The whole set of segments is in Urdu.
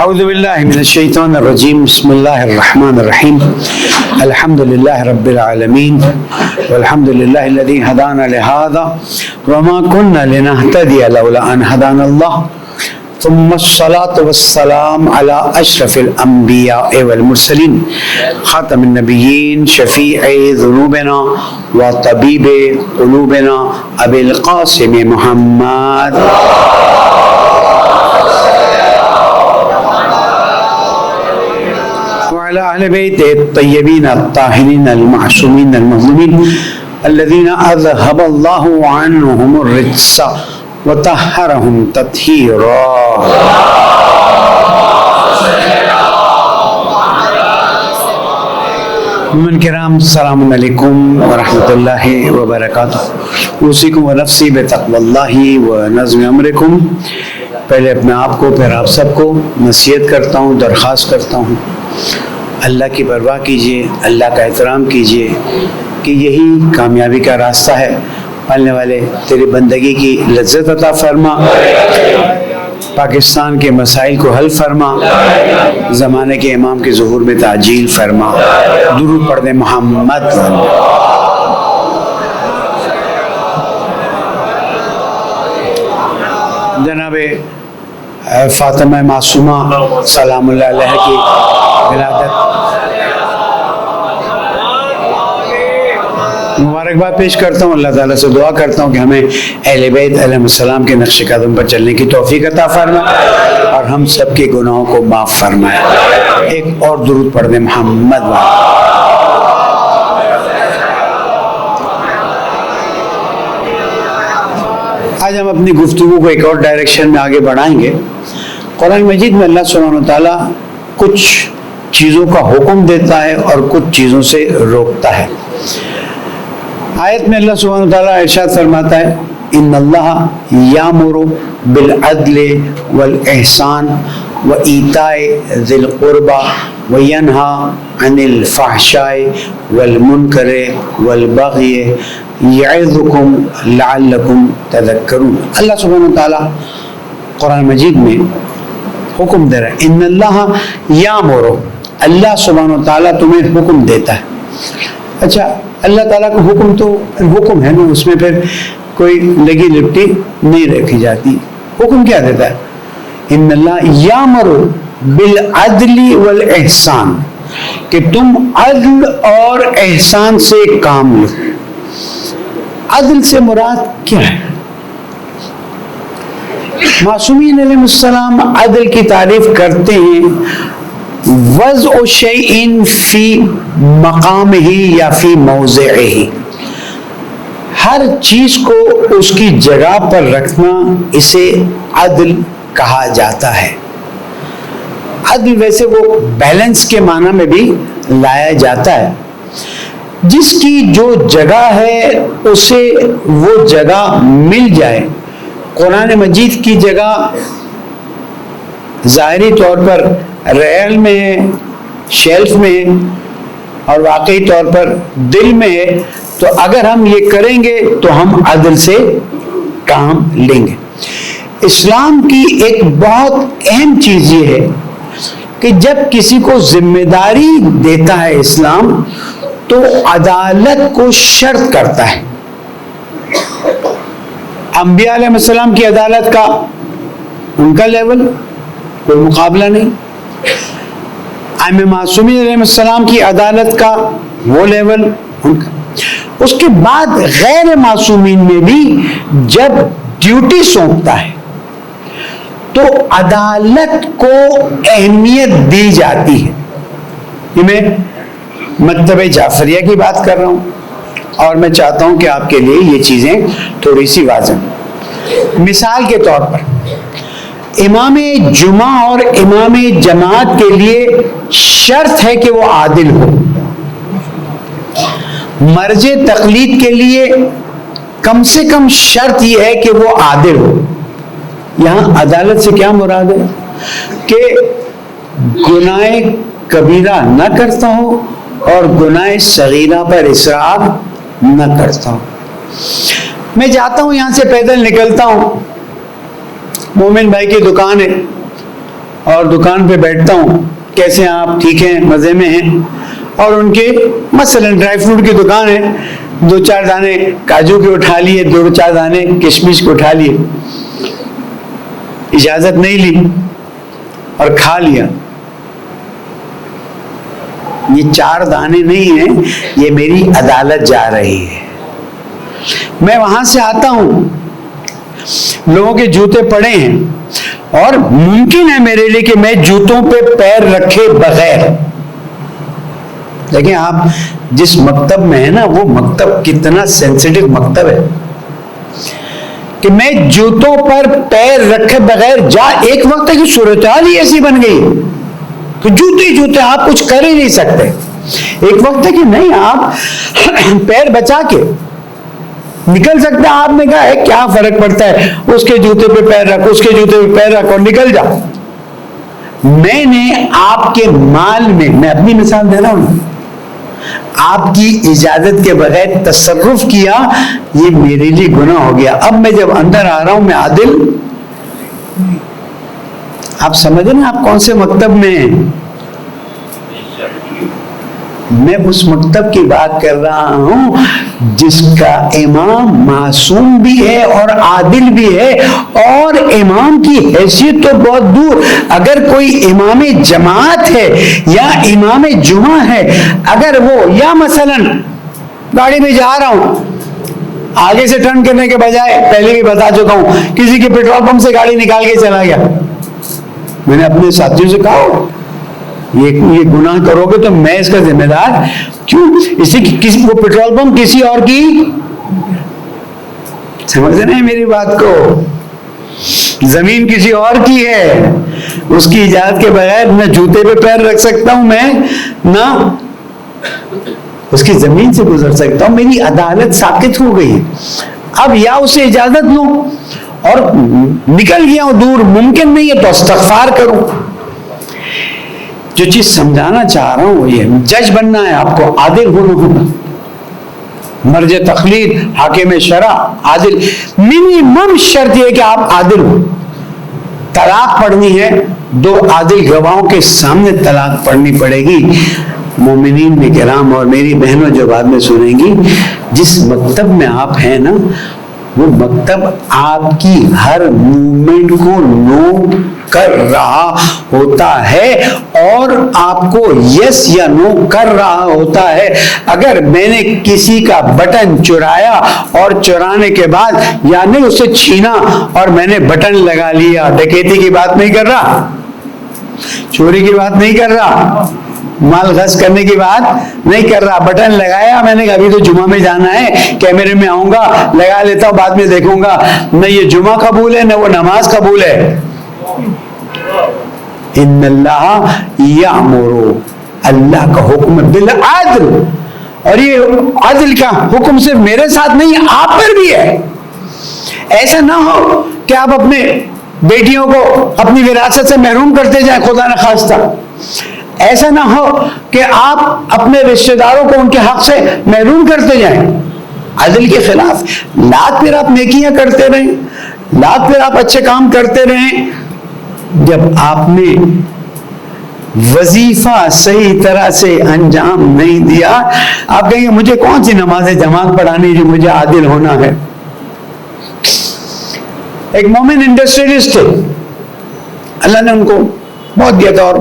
اعوذ باللہ من الشیطان الرجیم بسم اللہ الرحمن الرحیم الحمد للہ رب العالمین والحمد للہ الذی ہدانا لہذا وما كنا لنہتدی لولا ان ہدانا اللہ ثم الصلاة والسلام على اشرف الانبیاء والمرسلین خاتم النبیین شفیع ذنوبنا وطبیب قلوبنا ابی القاسم محمد وعلى أهل بيت الطيبين الطاهرين المعصومين المظلومين الذين أذهب الله عنهم الرجس وطهرهم تطهيرا. من کرام السلام علیکم ورحمۃ اللہ وبرکاتہ. اوصیکم ونفسی بتقوی اللہ ونظم امرکم. پہلے اپنے آپ کو پھر آپ سب کو نصیحت کرتا ہوں، درخواست کرتا ہوں اللہ کی پرواہ کیجیے، اللہ کا احترام کیجیے کہ یہی کامیابی کا راستہ ہے. پالنے والے تیری بندگی کی لذت عطا فرما، پاکستان کے مسائل کو حل فرما، زمانے کے امام کے ظہور میں تعجیل فرما. درود پڑھ دیں محمد. جناب فاطمہ معصومہ سلام اللہ علیہ کی ولادت مبارکباد پیش کرتا ہوں. اللہ تعالیٰ سے دعا کرتا ہوں کہ ہمیں اہل بیت علیہ السلام کے نقش قدم پر چلنے کی توفیق عطا فرمائے اور ہم سب کے گناہوں کو معاف فرمائے. ایک اور درود پڑھ دیں محمد. آج ہم اپنی گفتگو کو ایک اور ڈائریکشن میں آگے بڑھائیں گے. قرآن مجید میں اللہ سبحانہ وتعالیٰ کچھ چیزوں کا حکم دیتا ہے اور کچھ چیزوں سے روکتا ہے. آیت میں اللہ سبحانہ وتعالیٰ ارشاد فرماتا ہے ان اللہ یامر بالعدل والاحسان وایتاء ذی القربى وینہی عن الفحشاء والمنکر والبغی یعظکم لعلکم تذکرون. اللہ سبحانہ وتعالیٰ قرآن مجید میں حکم دے رہا ہے ان اللہ یامر. اللہ سبحانہ وتعالیٰ تمہیں حکم دیتا ہے. اچھا اللہ تعالیٰ کا حکم تو حکم ہے نا، اس میں پھر کوئی لگی لپٹی نہیں رکھی جاتی. حکم کیا دیتا ہے؟ ان اللہ یامر بالعدل والاحسان، کہ تم عدل اور احسان سے کام لو. عدل سے مراد کیا ہے؟ معصومین علیہ السلام عدل کی تعریف کرتے ہیں وضع شیء فی مقامہ یا فی موضعہ، ہر چیز کو اس کی جگہ پر رکھنا اسے عدل کہا جاتا ہے. عدل ویسے وہ بیلنس کے معنی میں بھی لایا جاتا ہے. جس کی جو جگہ ہے اسے وہ جگہ مل جائے. قرآن مجید کی جگہ ظاہری طور پر ریل میں ہے، شیلف میں ہے، اور واقعی طور پر دل میں ہے. تو اگر ہم یہ کریں گے تو ہم عدل سے کام لیں گے. اسلام کی ایک بہت اہم چیز یہ ہے کہ جب کسی کو ذمہ داری دیتا ہے اسلام تو عدالت کو شرط کرتا ہے. انبیاء علیہ السلام کی عدالت کا ان کا لیول کوئی مقابلہ نہیں. ائمہ معصومین علیہ السلام کی عدالت کا وہ لیول ان کا. اس کے بعد غیر معصومین میں بھی جب ڈیوٹی سونپتا ہے تو عدالت کو اہمیت دی جاتی ہے. یہ میں مکتب جعفریہ کی بات کر رہا ہوں اور میں چاہتا ہوں کہ آپ کے لیے یہ چیزیں تھوڑی سی واضح. مثال کے طور پر امام جمعہ اور امام جماعت کے لیے شرط ہے کہ وہ عادل ہو. مرج تقلید کے لیے کم سے کم شرط یہ ہے کہ وہ عادل ہو. یہاں عدالت سے کیا مراد ہے؟ کہ گناہ کبیرہ نہ کرتا ہو اور گناہ صغیرہ پر اسراف نہ کرتا ہوں. میں جاتا ہوں یہاں سے پیدل نکلتا ہوں، مومن بھائی کی دکان ہے، اور دکان پہ بیٹھتا ہوں، کیسے ہیں آپ، ٹھیک ہیں، مزے میں ہیں، اور ان کے مثلا ڈرائی فروٹ کی دکان ہے، 2-4 دانے کاجو کے اٹھا لیے، 2-4 دانے کشمش کے اٹھا لیے، اجازت نہیں لی اور کھا لیا. یہ 4 دانے نہیں ہیں، یہ میری عدالت جا رہی ہے. میں وہاں سے آتا ہوں، لوگوں کے جوتے پڑے ہیں، اور ممکن ہے میرے لیے کہ میں جوتوں پہ پیر رکھے بغیر، دیکھیں آپ جس مکتب میں ہے نا، وہ مکتب کتنا سینسیٹیو مکتب ہے کہ میں جوتوں پر پیر رکھے بغیر ایک وقت ہے کہ صورتحال ہی ایسی بن گئی کہ جوتے آپ کچھ کر ہی نہیں سکتے. ایک وقت ہے کہ نہیں، آپ پیر بچا کے نکل سکتے ہیں. آپ نے کہا ہے کیا فرق پڑتا ہے، اس کے جوتے پہ پیر رکھ، اس کے جوتے پہ پیر رکھ اور نکل جا. میں نے آپ کے مال میں اپنی مثال دے رہا ہوں، آپ کی اجازت کے بغیر تصرف کیا، یہ میرے لیے گناہ ہو گیا. اب میں جب اندر آ رہا ہوں، میں عادل، آپ سمجھیں نا آپ کون سے مکتب میں ہیں. میں اس مکتب کی بات کر رہا ہوں جس کا امام معصوم بھی ہے اور عادل بھی ہے، اور امام کی حیثیت تو بہت دور. اگر کوئی امام جماعت ہے یا امام جمعہ ہے، اگر وہ یا مثلا گاڑی میں جا رہا ہوں، آگے سے ٹرن کرنے کے بجائے، پہلے بھی بتا چکا ہوں، کسی کے پیٹرول پمپ سے گاڑی نکال کے چلا گیا، میں نے اپنے ساتھیوں سے کہا یہ گناہ کرو گے تو میں اس کا ذمہ دار کیوں؟ کسی وہ پیٹرول پمپ کسی اور کی، سمجھ رہے ہیں میری بات کو، زمین کسی اور کی ہے، اس کی اجازت کے بغیر نہ جوتے پہ پیر رکھ سکتا ہوں میں، نہ اس کی زمین سے گزر سکتا ہوں. میری عدالت ساقط ہو گئی. اب یا اسے اجازت لوں اور نکل گیا ہوں دور، ممکن نہیں ہے تو استغفار کروں. جو چیز سمجھانا چاہ رہا ہوں وہ یہ، جج بننا ہے آپ کو، عادل ہونا، مرج تقلید، حاکم شرع، عادل. منیمم شرط یہ کہ آپ عادل ہو. طلاق پڑھنی ہے 2 عادل گواہوں کے سامنے طلاق پڑھنی پڑے گی. مومنین میں کرام اور میری بہنوں جو بعد میں سنیں گی، جس مکتب میں آپ ہیں نا، وہ مکتب آپ کی ہر موومنٹ کو نوٹ کر رہا ہوتا ہے اور آپ کو یس یا نو کر رہا ہوتا ہے. اگر میں نے کسی کا بٹن چرایا اور چرانے کے بعد یعنی اسے چھینا اور میں نے بٹن لگا لیا، ڈکیتی کی بات نہیں کر رہا، چوری کی بات نہیں کر رہا، مال غصب کرنے کی بات نہیں کر رہا، بٹن لگایا، میں نے کہا ابھی تو جمعہ میں جانا ہے، کیمرے میں آؤں گا، لگا لیتا ہوں، بعد میں دیکھوں گا. نہ یہ جمعہ قبول ہے نہ وہ نماز قبول ہے. ان اللہ یامر، اللہ کا حکم بالعدل، اور یہ عدل کا حکم صرف میرے ساتھ نہیں، آپ پر بھی ہے. ایسا نہ ہو کہ آپ اپنے بیٹیوں کو اپنی وراثت سے محروم کرتے جائیں، خدا نخواستہ. ایسا نہ ہو کہ آپ اپنے رشتہ داروں کو ان کے حق سے محروم کرتے جائیں. عدل کے خلاف لاکھ پھر آپ نیکیاں کرتے رہیں، لاکھ پھر آپ اچھے کام کرتے رہیں. جب آپ نے وظیفہ صحیح طرح سے انجام نہیں دیا، آپ کہیں گے مجھے کون سی نماز جماعت پڑھانی جو مجھے عادل ہونا ہے. ایک مومن انڈسٹریلسٹ تھے، اللہ نے ان کو بہت دیا تھا اور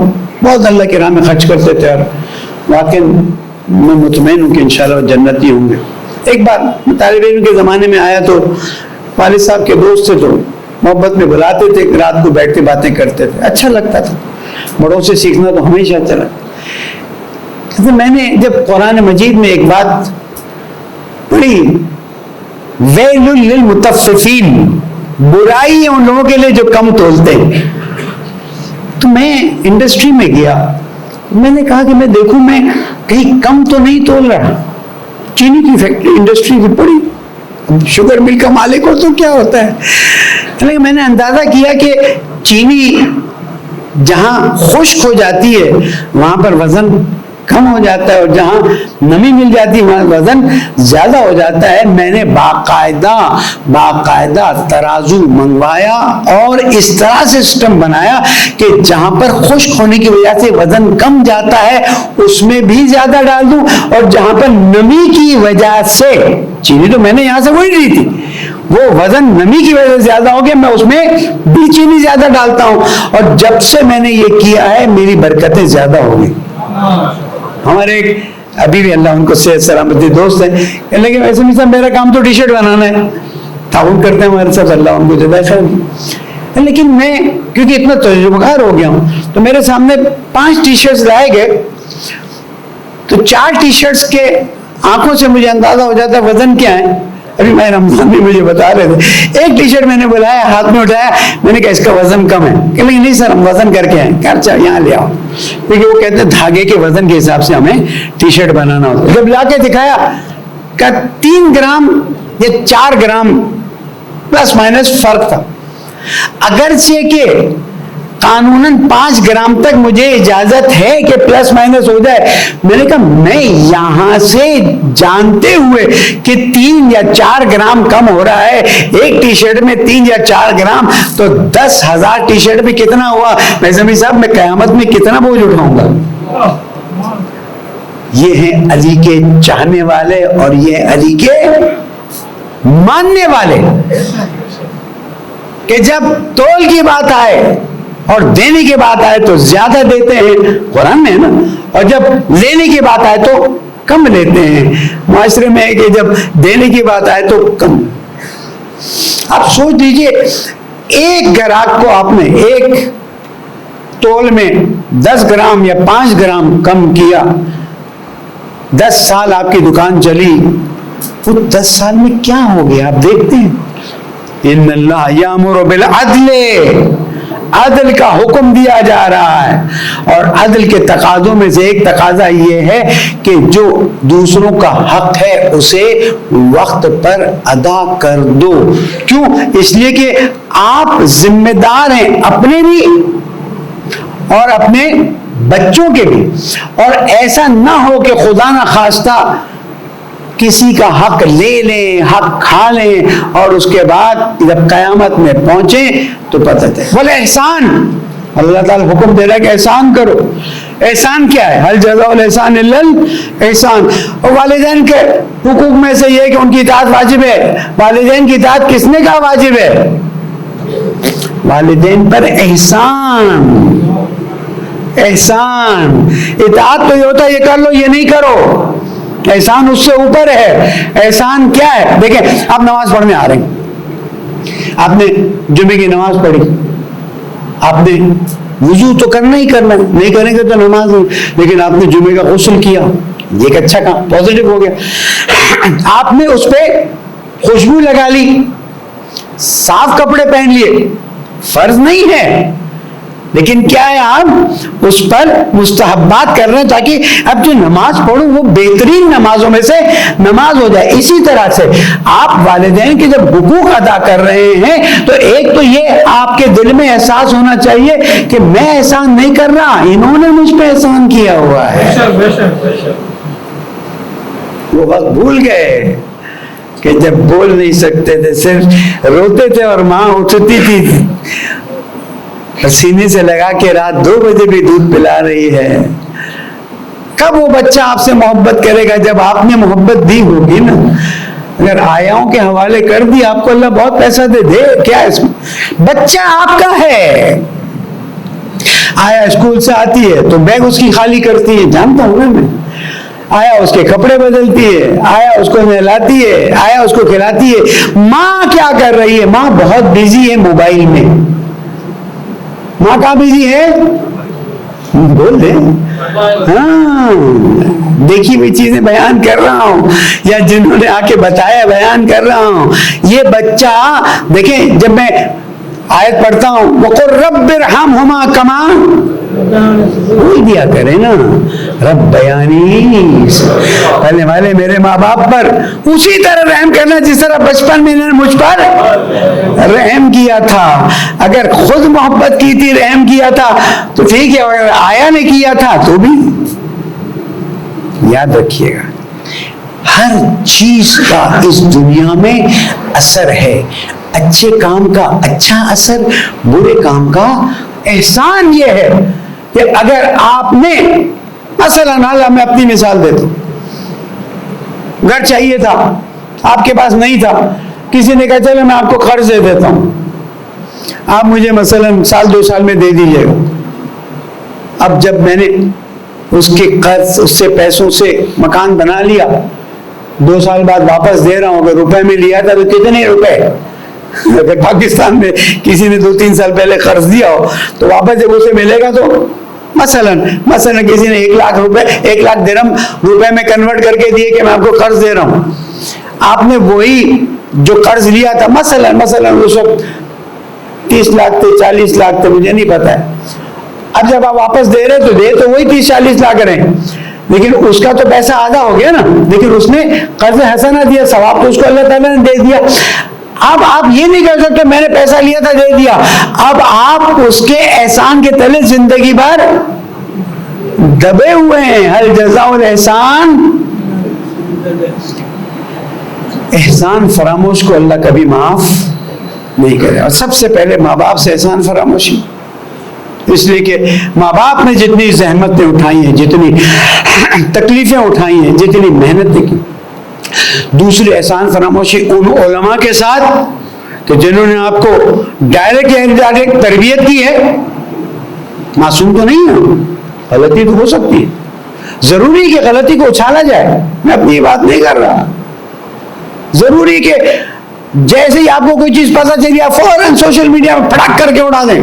بہت اللہ کی راہ میں خرچ کرتے تھے، اور واقعی میں مطمئن ہوں کہ انشاءاللہ جنتی ہوں گے. ایک بار طالب علم کے زمانے میں آیا تو والد صاحب کے دوست تھے تو محبت میں بلاتے تھے، رات کو بیٹھ کے باتیں کرتے تھے، اچھا لگتا تھا. بڑوں سے سیکھنا تو ہمیشہ اچھا لگتا. میں نے جب قرآن مجید میں ایک بات پڑھی، ویل للمطففین، برائی ہے ان لوگوں کے لیے جو کم تولتے ہیں، تو میں انڈسٹری میں گیا. میں نے کہا کہ میں دیکھوں میں کہیں کم تو نہیں تول رہا. چینی کی فیکٹری انڈسٹری بھی پڑی، شوگر مل کا مالک ہو تو کیا ہوتا ہے. لیکن میں نے اندازہ کیا کہ چینی جہاں خشک ہو جاتی ہے وہاں پر وزن کم ہو جاتا ہے اور جہاں نمی مل جاتی ہے وہاں وزن زیادہ ہو جاتا ہے. میں نے باقاعدہ ترازو منگوایا اور اس طرح سے سسٹم بنایا کہ جہاں پر خشک ہونے کی وجہ سے وزن کم جاتا ہے اس میں بھی زیادہ ڈال دوں, اور جہاں پر نمی کی وجہ سے, چینی تو میں نے یہاں سے وہی لی تھی, وہ وزن نمی کی وجہ سے زیادہ ہو گیا, میں اس میں بھی چینی زیادہ ڈالتا ہوں. اور جب سے میں نے یہ کیا ہے میری برکتیں زیادہ ہو گئی. ہمارے ایک ابھی بھی اللہ ان کو صحت سلامتی دوست ہیں, لیکن ویسے نہیں صاحب میرا کام تو ٹی شرٹ بنانا ہے, تعاون کرتے ہیں ہمارے ساتھ, اللہ ان کو جزائے خیر. لیکن میں کیونکہ اتنا تجربہ کار ہو گیا ہوں تو میرے سامنے 5 ٹی شرٹس لائے گئے, تو 4 ٹی شرٹس کے آنکھوں سے مجھے اندازہ ہو جاتا ہے وزن کیا ہے. ابھی میں رمضان بھی مجھے بتا رہے تھے, ایک ٹی شرٹ میں نے بلایا, ہاتھ میں اٹھایا, میں نے کہا اس کا وزن کم ہے, کہ نہیں سر ہم وزن کر کے ہیں, اچھا یہاں لے آؤ, کیونکہ وہ کہتے ہیں دھاگے کے وزن کے حساب سے ہمیں ٹی شرٹ بنانا ہوتا ہے. جب لا کے دکھایا کہ 3 گرام یا 4 گرام پلس مائنس فرق تھا, اگرچہ کہ قانوناً 5 گرام تک مجھے اجازت ہے کہ پلس مائنس ہو جائے. میں نے کہا میں یہاں سے جانتے ہوئے کہ 3 یا 4 گرام کم ہو رہا ہے, ایک ٹی شرٹ میں 3 یا 4 گرام, تو 10,000 ٹی شرٹ میں کتنا ہوا. میں سمی صاحب میں قیامت میں کتنا بوجھ اٹھاؤں گا. یہ ہیں علی کے چاہنے والے اور یہ علی کے ماننے والے, کہ جب تول کی بات آئے اور دینے کی بات آئے تو زیادہ دیتے ہیں, قرآن میں ہے نا, اور جب لینے کی بات آئے تو کم لیتے ہیں. معاشرے میں ہے کہ جب دینے کی بات آئے تو کم. آپ سوچ لیجئے ایک گراہک کو آپ نے ایک تول میں 10 گرام یا 5 گرام کم کیا, 10 سال آپ کی دکان چلی, وہ 10 سال میں کیا ہو گیا آپ دیکھتے ہیں. ان اللہ یامر بالعدل, عدل کا حکم دیا جا رہا ہے, اور عدل کے تقاضوں میں سے ایک تقاضا یہ ہے کہ جو دوسروں کا حق ہے اسے وقت پر ادا کر دو. کیوں؟ اس لیے کہ آپ ذمہ دار ہیں اپنے بھی اور اپنے بچوں کے بھی, اور ایسا نہ ہو کہ خدا نہ خواستہ کسی کا حق لے لیں, حق کھا لیں, اور اس کے بعد جب قیامت میں پہنچیں تو پتہ چلے. بولے احسان, اللہ تعالیٰ حکم دے رہا ہے کہ احسان کرو. احسان کیا ہے؟ هل جزاء الاحسان الا الاحسان. اور والدین کے حقوق میں سے یہ کہ ان کی اطاعت واجب ہے. والدین کی اطاعت کس نے کہا واجب ہے؟ والدین پر احسان. احسان اطاعت تو یہ ہوتا ہے یہ کر لو یہ نہیں کرو, احسان اس سے اوپر ہے. احسان کیا ہے؟ دیکھیں آپ نماز پڑھنے آ رہے ہیں, آپ نے جمعے کی نماز پڑھی, آپ نے وضو تو کرنا ہی کرنا ہے, نہیں کریں گے تو نماز نہیں, لیکن آپ نے جمعے کا غسل کیا, یہ ایک اچھا کام پازیٹو ہو گیا. آپ نے اس پہ خوشبو لگا لی, صاف کپڑے پہن لیے, فرض نہیں ہے, لیکن کیا ہے آپ اس پر مستحبات کر رہے ہیں تاکہ اب جو نماز پڑھو وہ بہترین نمازوں میں سے نماز ہو جائے. اسی طرح سے آپ والدین کے جب حقوق ادا کر رہے ہیں تو ایک تو یہ آپ کے دل میں احساس ہونا چاہیے کہ میں احسان نہیں کر رہا, انہوں نے مجھ پہ احسان کیا ہوا ہے. وہ وقت بھول گئے کہ جب بول نہیں سکتے تھے, صرف روتے تھے اور ماں اٹھتی تھی سینے سے لگا کے رات 2 بجے بھی دودھ پلا رہی ہے. کب وہ بچہ آپ سے محبت کرے گا؟ جب آپ نے محبت دی ہوگی نا. اگر آیاؤں کے حوالے کر دی, آپ کو اللہ بہت پیسہ دے کیا اس میں, بچہ آپ کا ہے. آیا اسکول سے آتی ہے تو بیگ اس کی خالی کرتی ہے, جانتا ہوں نا میں. آیا اس کے کپڑے بدلتی ہے, آیا اس کو نہلاتی ہے, آیا اس کو کھلاتی ہے. ماں کیا کر رہی ہے؟ ماں بہت بزی ہے موبائل میں. ماں کہاں بزی ہے؟ بول دیں. ہاں دیکھی ہوئی چیزیں بیان کر رہا ہوں, یا جنہوں نے آ کے بتایا بیان کر رہا ہوں. یہ بچہ دیکھیں, جب میں آیت پڑھتا ہوں وَقُلْ رَبِّ ارْحَمْهُمَا كَمَا بول دیا کرے نا, رب بیانی پہلے والے میرے ماں باپ پر اسی طرح رحم کرنا جس طرح بچپن میں انہوں نے مجھ پر رحم کیا تھا. اگر خود محبت کی تھی, رحم کیا تھا تو ٹھیک ہے, اگر آیا نے کیا تھا تو بھی یاد رکھیے گا ہر چیز کا اس دنیا میں اثر ہے. اچھے کام کا اچھا اثر, برے کام کا احسان. یہ ہے کہ اگر آپ نے مثلاً میں اپنی مثال دیتا ہوں, گھر چاہیے تھا, آپ کے پاس نہیں تھا, کسی نے کہا چلو میں آپ کو قرض دے دیتا ہوں, آپ مجھے مثلاً 1-2 سال میں دے دیجیے گا. اب جب میں نے اس کے قرض, اس سے پیسوں سے مکان بنا لیا, 2 سال بعد واپس دے رہا ہوں, اگر روپے میں لیا تھا تو کتنے روپے؟ اگر پاکستان میں کسی نے 2-3 سال پہلے قرض دیا ہو تو واپس جب اسے ملے گا تو مثلاً کسی نے 1 لاکھ روپے 1 لاکھ درہم روپے میں کنورٹ کر کے دیے کہ میں آپ کو قرض دے رہا ہوں. آپ نے وہی جو قرض لیا تھا مثلاً اس وقت 30 لاکھ تھے 40 لاکھ تھے, مجھے نہیں پتا ہے. اب جب آپ واپس دے رہے تو وہی 30-40 لاکھ رہے, لیکن اس کا تو پیسہ آدھا ہو گیا نا, لیکن اس نے قرض حسنہ دیا, ثواب تو اس کو اللہ تعالیٰ نے دے دیا. اب آپ یہ نہیں کہہ سکتے میں نے پیسہ لیا تھا دے دیا. اب آپ اس کے احسان کے تلے زندگی بھر دبے ہوئے ہیں. ہل جزاء الاحسان, احسان فراموش کو اللہ کبھی معاف نہیں کرے. اور سب سے پہلے ماں باپ سے احسان فراموشی, اس لیے کہ ماں باپ نے جتنی زحمتیں اٹھائی ہیں, جتنی تکلیفیں اٹھائی ہیں, جتنی محنتیں کی. دوسری احسان فراموشی ان علماء کے ساتھ کہ جنہوں نے آپ کو ڈائریکٹ یا انڈائریکٹ تربیت کی ہے. معصوم تو نہیں ہے, غلطی تو ہو سکتی ہے, ضروری کہ غلطی کو اچھالا جائے, میں اپنی بات نہیں کر رہا. ضروری کہ جیسے ہی آپ کو کوئی چیز پتہ چلی آپ فوراً سوشل میڈیا میں پھڑک کر کے اڑا دیں.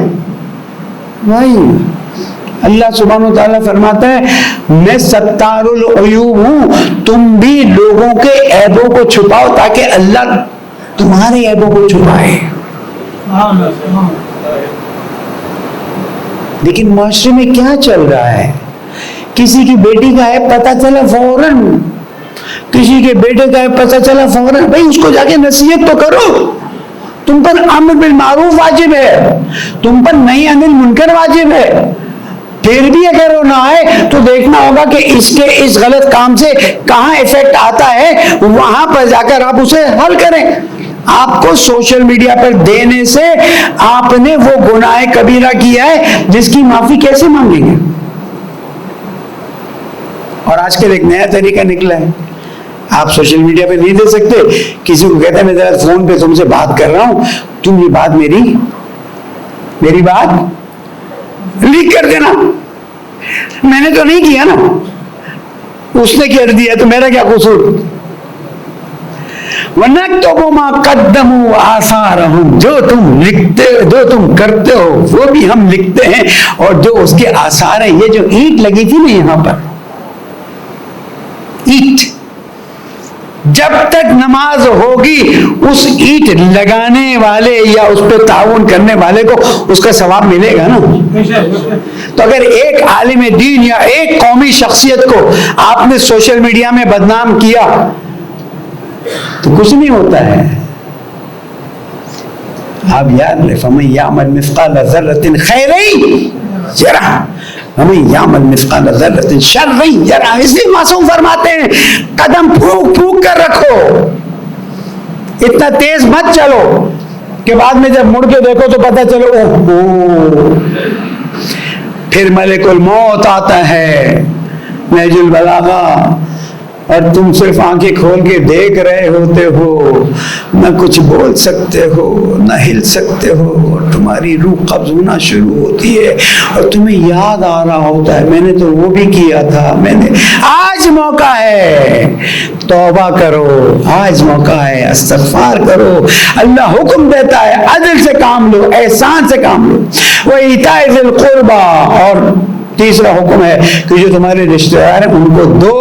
بھائی اللہ سبحانہ و تعالیٰ فرماتا ہے میں ستار العیوب ہوں, تم بھی لوگوں کے عیبوں کو چھپاؤ تاکہ اللہ تمہارے عیبوں کو چھپائے. لیکن معاشرے میں کیا چل رہا ہے, کسی کی بیٹی کا عیب پتہ چلا فوراً, کسی کے بیٹے کا عیب پتہ چلا فوراً. بھائی اس کو جا کے نصیحت تو کرو, تم پر امر بالمعروف واجب ہے, تم پر نہی عن المنکر واجب ہے. پھر بھی اگر وہ نہ آئے تو دیکھنا ہوگا کہ اس کے اس غلط کام سے کہاں ایفیکٹ آتا ہے, وہاں پر جا کر آپ اسے حل کریں. آپ کو سوشل میڈیا پر دینے سے آپ نے وہ گناہ کبیرہ کیا ہے جس کی معافی کیسے مانگیں گے؟ اور آج کل ایک نیا طریقہ نکلا ہے, آپ سوشل میڈیا پہ نہیں دے سکتے, کسی کو کہتے ہیں میں ذرا فون پہ تم سے بات کر رہا ہوں, تم یہ بات میری بات لیک کر دینا. میں نے تو نہیں کیا نا, اس نے کر دیا تو میرا کیا قصور. وَنَكْتُبُ مَا قَدَّمُوا وَآثَارَهُمْ, جو تم لکھتے جو تم کرتے ہو وہ بھی ہم لکھتے ہیں, اور جو اس کے آثار ہیں. یہ جو اینٹ لگی تھی نا یہاں پر, اینٹ, جب تک نماز ہوگی اس اینٹ لگانے والے یا اس پہ تعاون کرنے والے کو اس کا ثواب ملے گا نا. تو اگر ایک عالم دین یا ایک قومی شخصیت کو آپ نے سوشل میڈیا میں بدنام کیا تو کچھ نہیں ہوتا ہے. آپ یاد رکھیں فَمَن يَعْمَلْ مِثْقَالَ ذَرَّةٍ خَيْرًا يَرَهُ وَمَن يَعْمَلْ مِثْقَالَ ذَرَّةٍ شَرًّا يَرَهُ. اس لیے معصوم فرماتے ہیں قدم پھونک کر رکھو, اتنا تیز مت چلو کہ بعد میں جب مڑ کے دیکھو تو پتہ چلو اوہ, پھر ملک الموت آتا ہے نہج البلاغہ, اور تم صرف آنکھیں کھول کے دیکھ رہے ہوتے ہو, نہ کچھ بول سکتے ہو نہ ہل سکتے ہو, اور تمہاری روح قبض ہونا شروع ہوتی ہے, اور تمہیں یاد آ رہا ہوتا ہے میں نے تو وہ بھی کیا تھا, میں نے. آج موقع ہے, توبہ کرو, آج موقع ہے, استغفار کرو. اللہ حکم دیتا ہے عدل سے کام لو, احسان سے کام لو. وَإِيتَاءِ ذِي الْقُرْبَى, اور تیسرا حکم ہے کہ جو تمہارے رشتہ دار ہیں ان کو دو.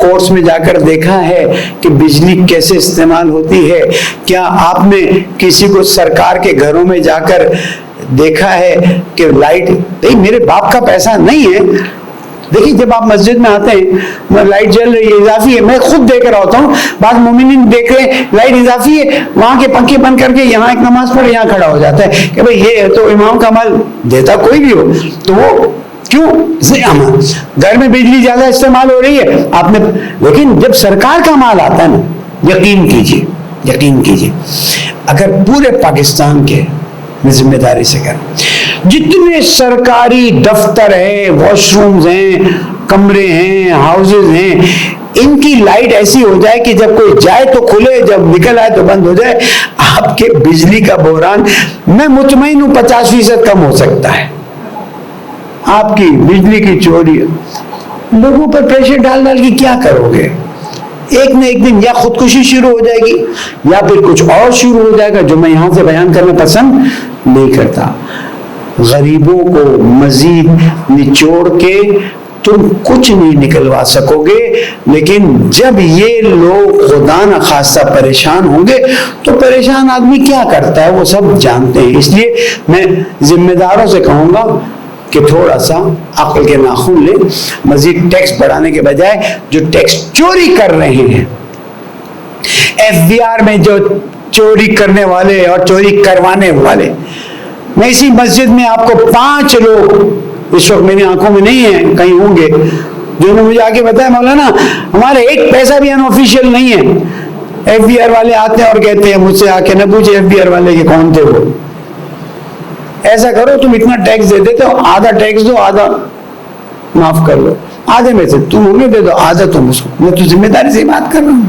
کورس میں جا کر دیکھا ہے کہ بجلی کیسے استعمال ہوتی ہے؟ کیا آپ نے کسی کو سرکار کے گھروں میں جا کر دیکھا ہے کہ لائٹ؟ میرے باپ کا پیسہ نہیں ہے. دیکھیں جب آپ مسجد میں آتے ہیں لائٹ جل رہی ہے اضافی ہے, میں خود دیکھ رہا ہوتا ہوں, بعض مومنین دیکھ رہے ہیں لائٹ اضافی ہے, وہاں کے پنکھے بند کر کے یہاں ایک نماز پڑھے یہاں کھڑا ہو جاتا ہے کہ بھئی یہ تو امام کا مال دیتا کوئی بھی ہو تو وہ کیوں گھر میں بجلی زیادہ استعمال ہو رہی ہے آپ نے. لیکن جب سرکار کا مال آتا ہے نا, یقین کیجیے اگر پورے پاکستان کے میں ذمہ داری سے کروں جتنے سرکاری دفتر ہیں, واش رومز ہیں, کمرے ہیں, ہاؤسز ہیں, ان کی لائٹ ایسی ہو جائے کہ جب کوئی جائے تو کھلے, جب نکل آئے تو بند ہو جائے, آپ کے بجلی کا بحران میں مطمئن ہوں 50% کم ہو سکتا ہے. آپ کی بجلی کی چوری, لوگوں پر پریشر ڈال کے کیا کرو گے؟ ایک نہ ایک دن یا خودکشی شروع ہو جائے گی یا پھر کچھ اور شروع ہو جائے گا جو میں یہاں سے بیان کرنا پسند نہیں کرتا. غریبوں کو مزید نچوڑ کے تم کچھ نہیں نکلوا سکو گے, لیکن جب یہ لوگ خدا نخواستہ پریشان ہوں گے تو پریشان آدمی کیا کرتا ہے وہ سب جانتے ہیں. اس لیے میں ذمہ داروں سے کہوں گا کہ تھوڑا سا عقل کے ناخن لیں, مزید ٹیکس بڑھانے کے بجائے جو ٹیکس چوری کر رہے ہیں, ایف بی آر میں جو چوری کرنے والے اور چوری کروانے والے, میں اسی مسجد میں آپ کو 5 لوگ اس وقت میری آنکھوں میں نہیں ہیں, کہیں ہوں گے, جنہوں نے مجھے آگے بتایا مولانا ہمارے ایک پیسہ بھی انآفیشیل نہیں ہے. ایف بی آر والے آتے ہیں اور کہتے ہیں مجھ سے آ کے نہ پوچھے ایف بی آر والے کے کون تھے وہ, ایسا کرو تم اتنا ٹیکس دے دیتے ہو, آدھا ٹیکس دو آدھا معاف کر لو, آدھے میں سے تم ہمیں دے دو آدھا تم اس کو. میں تو ذمہ داری سے بات کر رہا ہوں.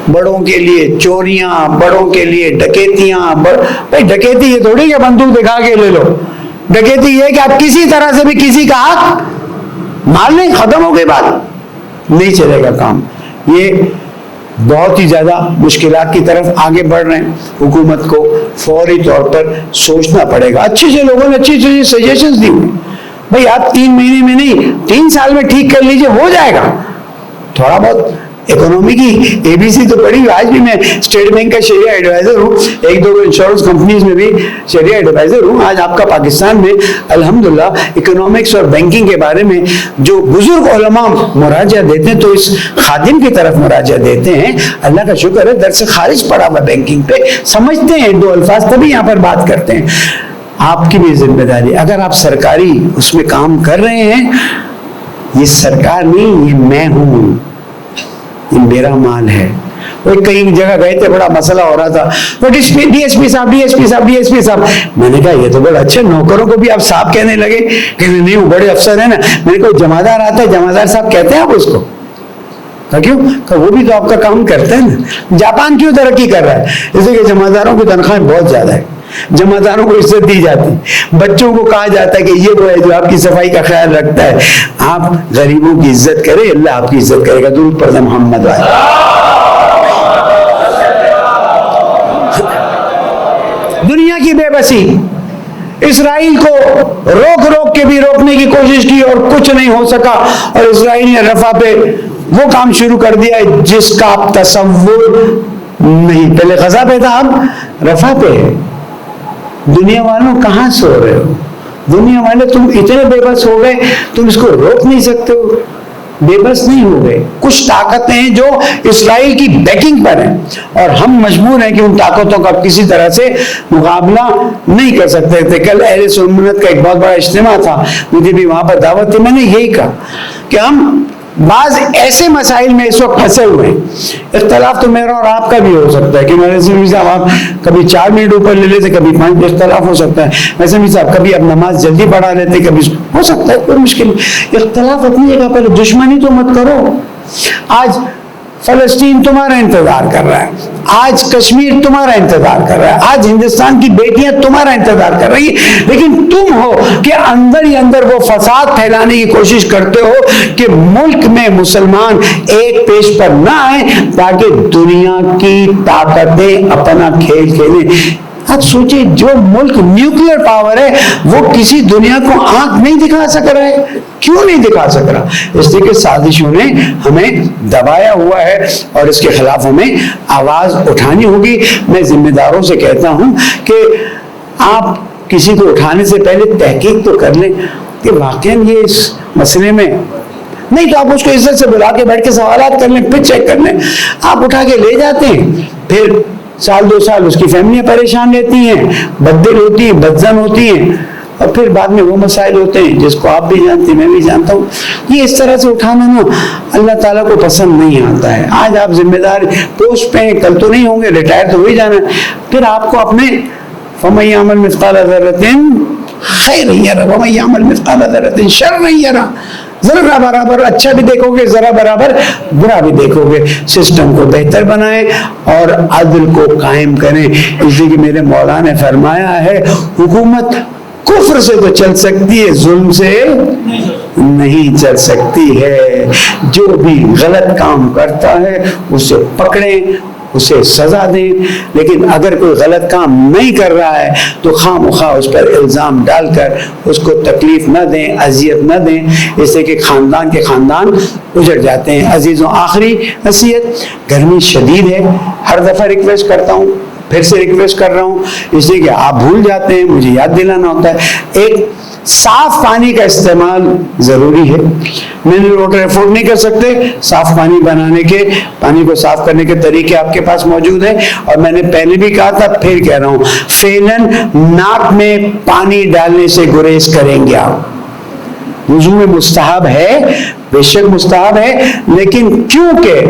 بڑوں کے لیے چوریاں, بڑوں کے لیے ڈکیتیاں. بھائی ڈکیتی یہ تھوڑی کہ بندوق دکھا کے لے لو, ڈکیتی یہ کہ آپ کسی طرح سے بھی کسی کا حق مال لیں, ختم ہو گئی بات, نہیں چلے گا کام. یہ بہت ہی زیادہ مشکلات کی طرف آگے بڑھ رہے ہیں. حکومت کو فوری طور پر سوچنا پڑے گا. اچھے سے لوگوں نے اچھی سجیشنز دی ہوئی, بھئی آپ 3 مہینے میں نہیں 3 سال میں ٹھیک کر لیجئے, ہو جائے گا. تھوڑا بہت اکنومی کی اے بی سی تو پڑھی, آج بھی میں اسٹیٹ بینک کا شریعہ ایڈوائزر ہوں, 1-2 انشورنس کمپنیز میں بھی شریعہ ایڈوائزر ہوں. آج آپ کا پاکستان میں الحمدللہ اکنامکس اور بینکنگ کے بارے میں جو بزرگ علماء مراجعہ دیتے ہیں تو اس خادم کی طرف مراجعہ دیتے ہیں. اللہ کا شکر ہے درس خارج پڑا ہوا بینکنگ پہ, سمجھتے ہیں 2 الفاظ تبھی یہاں پر بات کرتے ہیں. آپ کی بھی ذمہ داری, اگر آپ سرکاری اس میں کام کر رہے ہیں, یہ سرکار نہیں یہ میں ہوں, یہ میرا مال ہے. وہ کئی جگہ گئے تھے, بڑا مسئلہ ہو رہا تھا, وہ ڈی ایس پی صاحب, میں نے کہا یہ تو بڑا اچھا, نوکروں کو بھی آپ صاحب کہنے لگے کہ نہیں وہ بڑے افسر ہیں نا. میں نے کہا جمعدار آتا ہے, جمعدار صاحب کہتے ہیں آپ اس کو؟ کیوں کہ وہ بھی تو آپ کا کام کرتے ہیں نا. جاپان کیوں ترقی کر رہا ہے؟ اس لیے کہ جمعداروں کی تنخواہیں بہت زیادہ ہے, جمعداروں کو عزت دی جاتی, بچوں کو کہا جاتا ہے کہ یہ وہ ہے جو آپ کی صفائی کا خیال رکھتا ہے. آپ غریبوں کی عزت کریں, اللہ آپ کی عزت کرے گا. درود پڑھ محمد دنیا کی بے بسی, اسرائیل کو روک کے بھی روکنے کی کوشش کی اور کچھ نہیں ہو سکا, اور اسرائیل نے رفح پہ وہ کام شروع کر دیا ہے جس کا آپ تصور نہیں. پہلے غزہ پہ تھا, اب رفح پہ ہے. دنیا والوں کہاں سو رہے ہو؟ دنیا والے تم اتنے بے بس ہو گئے, تم اس کو روک نہیں سکتے ہو. بے بس نہیں ہو گئے, کچھ طاقتیں ہیں جو اسرائیل کی بیکنگ پر ہیں, اور ہم مجبور ہیں کہ ان طاقتوں کا کسی طرح سے مقابلہ نہیں کر سکتے تھے. کل اہل سنت کا ایک بہت بڑا اجتماع تھا, مجھے بھی وہاں پر دعوت تھی. میں نے یہی کہا کہ ہم بعض ایسے مسائل میں اس وقت پھنسے ہوئے ہیں. اختلاف تو میرا اور آپ کا بھی ہو سکتا ہے کہ میرے صاحب آپ کبھی 4 منٹ اوپر لے لیتے, کبھی 5. اختلاف ہو سکتا ہے. ویسے بھی صاحب کبھی آپ نماز جلدی پڑھا لیتے, کبھی ہو سکتا ہے, کوئی مشکل. اختلاف اپنی جگہ پر, دشمنی تو مت کرو. آج فلسطین تمہارا انتظار کر رہا ہے, آج کشمیر تمہارا انتظار کر رہا ہے, آج ہندوستان کی بیٹیاں تمہارا انتظار کر رہی ہیں, لیکن تم ہو کہ اندر ہی اندر وہ فساد پھیلانے کی کوشش کرتے ہو کہ ملک میں مسلمان ایک پیش پر نہ آئے تاکہ دنیا کی طاقتیں اپنا کھیل کھیلیں. آپ سوچیں جو ملک نیوکلیر پاور ہے وہ کسی دنیا کو آنکھ نہیں دکھا سک رہا ہے. کیوں نہیں دکھا سک رہا؟ اس لیے کہ سازشوں نے ہمیں دبایا ہوا ہے اور اس کے خلاف ہمیں آواز اٹھانی ہوگی. میں ذمہ داروں سے کہتا ہوں کہ آپ کسی کو اٹھانے سے پہلے تحقیق تو کر لیں کہ واقعاً یہ اس مسئلے میں نہیں، تو آپ اس کو عزت سے بلا کے بیٹھ کے سوالات کر لیں، پھر چیک کر لیں. آپ اٹھا کے لے جاتے ہیں، پھر سال 2 سال اس کی فیملیاں پریشان رہتی ہیں، بددل ہوتی ہیں، بدزن ہوتی ہیں، اور پھر بعد میں وہ مسائل ہوتے ہیں جس کو آپ بھی جانتے ہیں، میں بھی جانتا ہوں. یہ اس طرح سے اٹھانا نا اللہ تعالیٰ کو پسند نہیں آتا ہے. آج آپ ذمہ دار پوسٹ پہ ہیں، کل تو نہیں ہوں گے، ریٹائر تو ہو ہی جانا ہے. پھر آپ کو اپنے فَمَن يَعْمَلْ مِثْقَالَ ذَرَّةٍ خَيْرًا يَرَهُ وَمَن يَعْمَلْ مِثْقَالَ ذَرَّةٍ شَرًّا يَرَهُ. ذرا برابر اچھا بھی دیکھو گے، ذرا برابر برا بھی دیکھو گے. سسٹم کو بہتر بنائیں اور عدل کو قائم کریں. اس لیے کہ میرے مولا نے فرمایا ہے حکومت کفر سے تو چل سکتی ہے، ظلم سے نہیں چل سکتی ہے. جو بھی غلط کام کرتا ہے اسے پکڑیں، اسے سزا دیں. لیکن اگر کوئی غلط کام نہیں کر رہا ہے تو خواہ مخواہ اس پر الزام ڈال کر اس کو تکلیف نہ دیں، اذیت نہ دیں، اس سے کہ خاندان کے خاندان اجڑ جاتے ہیں. عزیزوں، آخری نصیحت، گرمی شدید ہے. ہر دفعہ ریکویسٹ کرتا ہوں، پھر سے ریکویسٹ کر رہا ہوں، اس لیے کہ آپ بھول جاتے ہیں، مجھے یاد دلانا ہوتا ہے. ایک صاف پانی کا استعمال ضروری ہے. منرل واٹر افورڈ نہیں کر سکتے، صاف پانی بنانے کے، پانی کو صاف کرنے کے طریقے آپ کے پاس موجود ہیں. اور میں نے پہلے بھی کہا تھا، پھر کہہ رہا ہوں، فعلاً ناک میں پانی ڈالنے سے گریز کریں گے. آپ وضو میں مستحب ہے، بے شک مستحب ہے، لیکن کیونکہ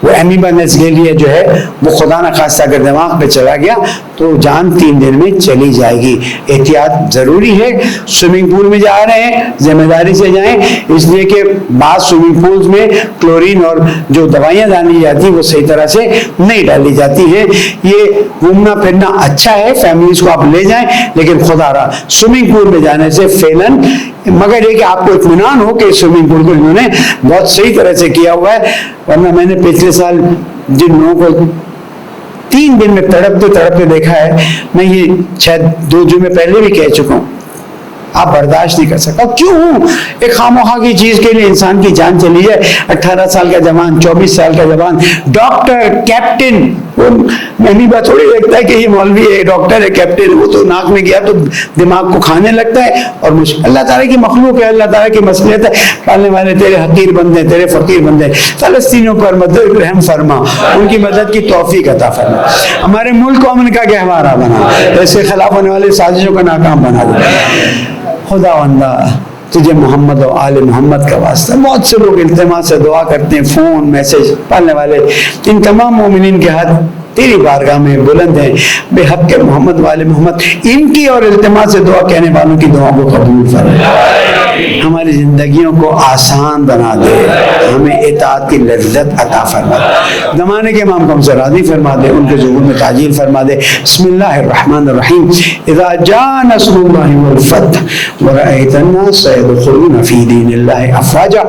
وہ امیبا نزلیلیا جو ہے وہ خدا نہ خواستہ اگر دماغ پہ چلا گیا تو جان 3 دن میں چلی جائے گی. احتیاط ضروری ہے. سوئمنگ پول میں جا رہے ہیں، ذمہ داری سے جائیں، اس لیے کہ بعض سوئمنگ پولز میں کلورین اور جو دوائیاں ڈالی جاتی ہیں وہ صحیح طرح سے نہیں ڈالی جاتی ہیں. یہ گھومنا پھرنا اچھا ہے، فیملیز کو آپ لے جائیں، لیکن خدا را سوئمنگ پول میں جانے سے فعلاً، مگر یہ کہ آپ کو اطمینان ہو کہ سوئمنگ پول کو انہوں نے بہت صحیح طرح سے کیا ہوا ہے. ورنہ میں نے پچھلے سال جن لوگوں کو 3 دن میں تڑپتے دیکھا ہے، میں یہ شاید 2 جمعے پہلے بھی کہہ چکا ہوں، آپ برداشت نہیں کر سکتا. کیوں ایک خاموخواہ کی چیز کے لیے انسان کی جان چلی جائے؟ 18 سال کا جوان، 24 سال کا جوان، ڈاکٹر، کیپٹن. وہ میں بات تھوڑی لگتا ہے کہ یہ مولوی ہے، ڈاکٹر ہے، کیپٹن، وہ تو ناک میں گیا تو دماغ کو کھانے لگتا ہے. اور اللہ تعالیٰ کی مخلوق ہے، اللہ تعالیٰ کی مصلحت ہے. پالنے والے تیرے حقیر بندے، تیرے فقیر بندے، فلسطینیوں پر مدد رحم فرما، ان کی مدد کی توفیق عطا فرما، ہمارے ملک کو امن کا گہوارہ بنا، ایسے خلاف ہونے والے سازشوں کا ناکام بنا دے. خدا بندہ تجھے محمد و آل محمد کا واسطہ. بہت سے لوگ التماس سے دعا کرتے ہیں، فون میسج، پالنے والے ان تمام مومنین کے ہاتھ تیری بارگاہ میں بلند ہیں. بے حق کے محمد والے محمد، ان کی اور التماس سے دعا کہنے والوں کی دعا کو قبول فرما. ہماری زندگیوں کو آسان بنا دے، ہمیں اطاعت کی لذت عطا فرما. زمانے کے امام کو ہم سے راضی فرما دے، ان کے ظہور میں تعجیل فرما دے. بسم اللہ الرحمن الرحیم. اذا جاء نصر اللہ والفتح ورأیت الناس يدخلون فی دین اللہ افواجا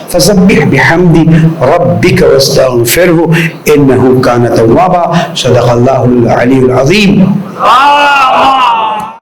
فسبح بحمد ربک واستغفرہ انہ کان توابا. صدق اللہ العلی العظیم.